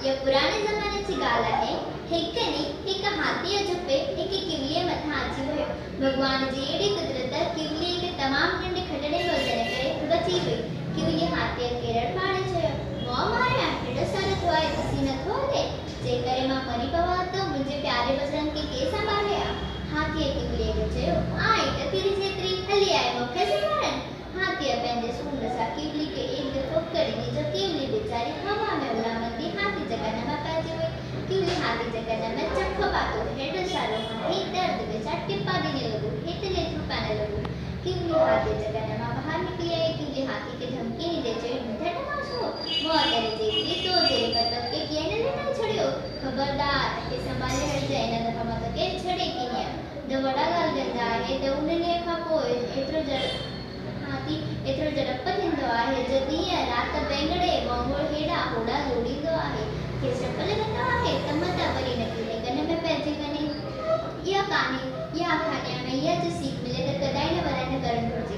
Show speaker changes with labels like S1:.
S1: यह पुराने ज़माने जी ॻाल्हि आहे। हिक हाथीअ जो पे हिक किवलीअ मथां अची वियो। भॻवान जी अहिड़ी कुदरत, किवलीअ खे तमामु नंढे खटणे हुजण करे बची वई। किवलीअ हाथीअ खे रड़पाड़े चयो, मोह मारिया, हेॾो सारो थियो आहे ॾिसी नथो हले, जेकरे मां मरी पवां त मुंहिंजे प्यारे बचड़नि खे केरु संभाले आ? हाथीअ किवलीअ खे चयो, आई त तिरी जेतिरी, हली आए मूंखे संभालण। हाथीअ पंहिंजे सूंड सां किवली खे एक ठोकर ॾिनी जो किवली वीचारी हवा में उॾामंदी हाथी जे कन में पइजी वई। किवली हाथी जे कन में चख पातो, हेॾो सारो हाथी दर्द वेचार टिपा ॾिने लॻो, हेठि लेथो पाइण लॻो। किवली हाथी जे कन मां ॿाहिरि निकिरी आई। किवली हाथी खे धमकी ॾींदे चयो, ॿुधण मां मोह तेरे जेतिरी तो जहिड़े पर्वत खे कीअं न लटाए छॾियो, ख़बरदार तोखे संभाले हलिजांइ, न त मां तोखे छॾे कीअं। जो वॾा ॻाल्हि कंदा आहे त उन ॾींहं खां पोइ हाथी एतिरो जड़प थींदो आहे जो ॾींहं राति बेंगड़े वांगुरु हेॾा होॾा दौड़ींदो आहे। खेसि डपु लॻंदो आहे त मता वरी न किले गन में पइजी वञे। इहा कहाणी में इहा जो सीख मिले त कॾहिं न वराए न करणु घुरिजे।